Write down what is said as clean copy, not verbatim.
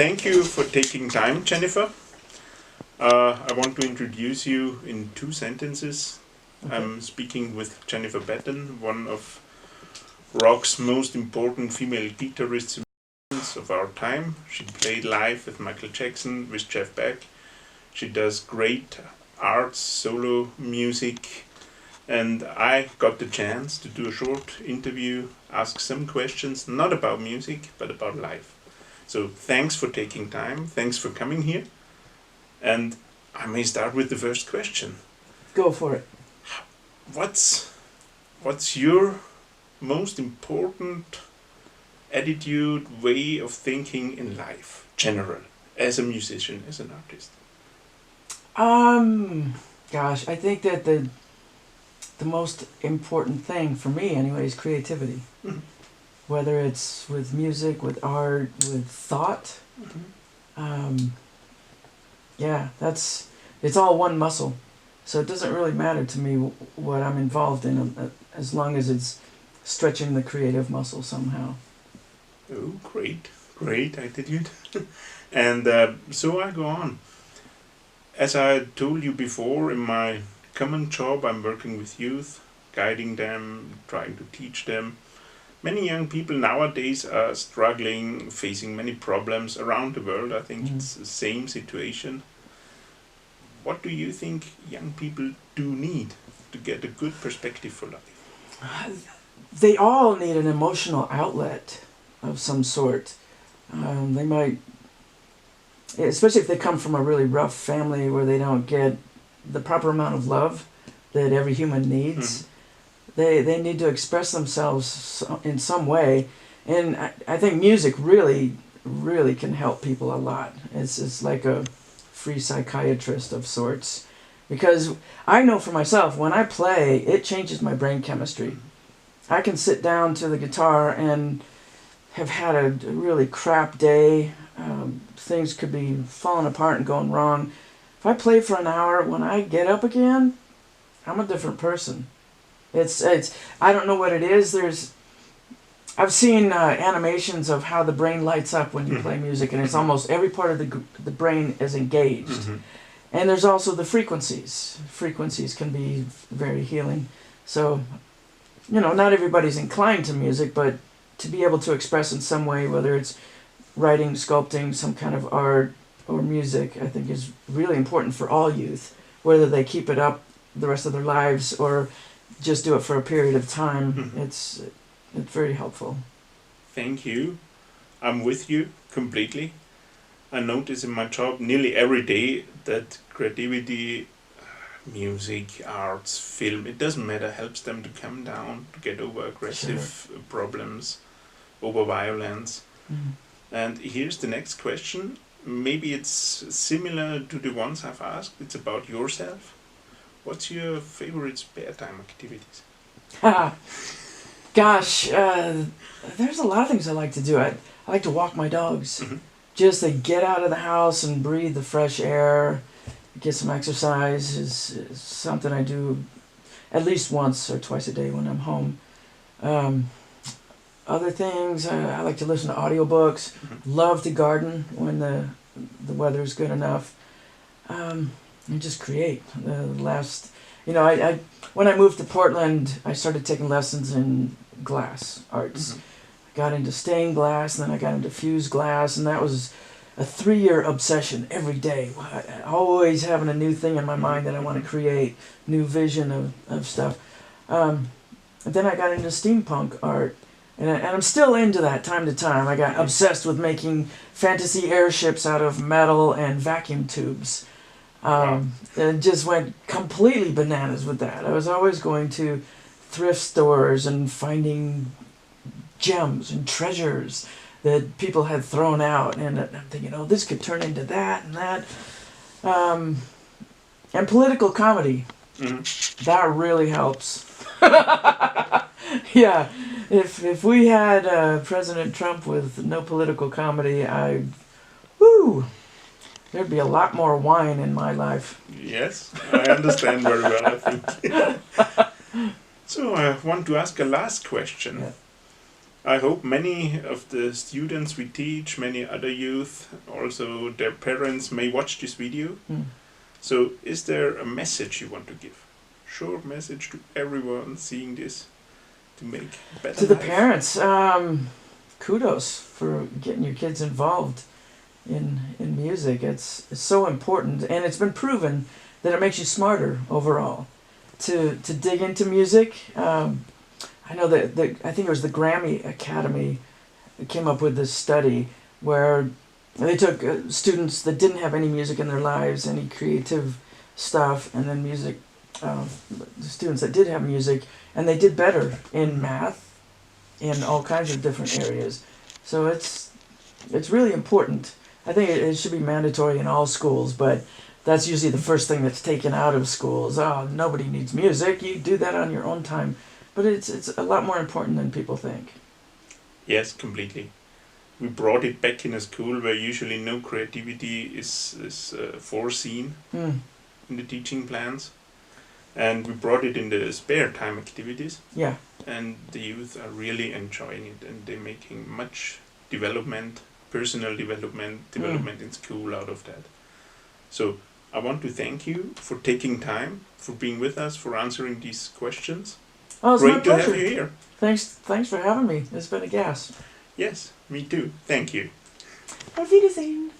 thank you for taking time, Jennifer. I want to introduce you in 2 sentences. Okay. I'm speaking with Jennifer Batten, one of rock's most important female guitarists of our time. She played live with Michael Jackson, with Jeff Beck. She does great arts, solo music, and I got the chance to do a short interview, ask some questions, not about music, but about life. So thanks for taking time, thanks for coming here, and I may start with the first question. Go for it. What's your most important attitude, way of thinking in life, general, as a musician, as an artist? Gosh, I think that the most important thing for me anyway is creativity. Mm-hmm. Whether it's with music, with art, with thought. Mm-hmm. It's all one muscle. So it doesn't really matter to me what I'm involved in as long as it's stretching the creative muscle somehow. Oh, great attitude. And so I go on. As I told you before, in my common job, I'm working with youth, guiding them, trying to teach them. Many young people nowadays are struggling, facing many problems around the world. I think it's the same situation. What do you think young people do need to get a good perspective for life? They all need an emotional outlet of some sort. They might, especially if they come from a really rough family where they don't get the proper amount of love that every human needs. They need to express themselves in some way, and I think music really can help people a lot. It's like a free psychiatrist of sorts, because I know for myself, when I play, it changes my brain chemistry. I can sit down to the guitar and have had a really crap day. Things could be falling apart and going wrong. If I play for an hour, when I get up again, I'm a different person. It's I don't know what it is. I've seen animations of how the brain lights up when you play music, and it's almost every part of the brain is engaged. Mm-hmm. And there's also the frequencies. Frequencies can be very healing. So, not everybody's inclined to music, but to be able to express in some way, whether it's writing, sculpting, some kind of art, or music, I think is really important for all youth, whether they keep it up the rest of their lives or just do it for a period of time. Mm-hmm. It's very helpful. Thank you. I'm with you completely. I notice in my job nearly every day that creativity, music, arts, film, it doesn't matter, helps them to calm down, to get over aggressive problems, over violence. Mm-hmm. And here's the next question. Maybe it's similar to the ones I've asked. It's about yourself. What's your favorite spare time activities? Gosh, there's a lot of things I like to do. I like to walk my dogs. Mm-hmm. Just to get out of the house and breathe the fresh air, get some exercise is something I do at least once or twice a day when I'm home. Other things, I like to listen to audiobooks. Mm-hmm. Love to garden when the weather's good enough. And just create. I when I moved to Portland, I started taking lessons in glass arts. Mm-hmm. I got into stained glass, and then I got into fused glass, and that was a 3-year obsession every day. Always having a new thing in my mind that I want to create, new vision of stuff. And then I got into steampunk art, and I'm still into that time to time. I got obsessed with making fantasy airships out of metal and vacuum tubes. And just went completely bananas with that. I was always going to thrift stores and finding gems and treasures that people had thrown out, and I'm thinking, this could turn into that and that. And political comedy, that really helps. Yeah, if we had President Trump with no political comedy, there'd be a lot more wine in my life. Yes, I understand very well, I think. So I want to ask a last question. Yeah. I hope many of the students we teach, many other youth, also their parents may watch this video. So is there a message you want to give? Short message to everyone seeing this to make better To the life? parents, kudos for getting your kids involved in music. It's so important, and it's been proven that it makes you smarter overall. To dig into music, I know that I think it was the Grammy Academy that came up with this study where they took students that didn't have any music in their lives, any creative stuff, and then music, the students that did have music, and they did better in math, in all kinds of different areas. So it's really important. I think it should be mandatory in all schools, but that's usually the first thing that's taken out of schools. Oh, nobody needs music. You do that on your own time. But it's a lot more important than people think. Yes, completely. We brought it back in a school where usually no creativity is foreseen in the teaching plans. And we brought it in the spare time activities. Yeah. And the youth are really enjoying it, and they're making much development, personal development in school out of that. So I want to thank you for taking time, for being with us, for answering these questions. Oh, it's my Great to pleasure. have you here. Thanks for having me. It's been a gas. Yes, me too. Thank you. Auf Wiedersehen.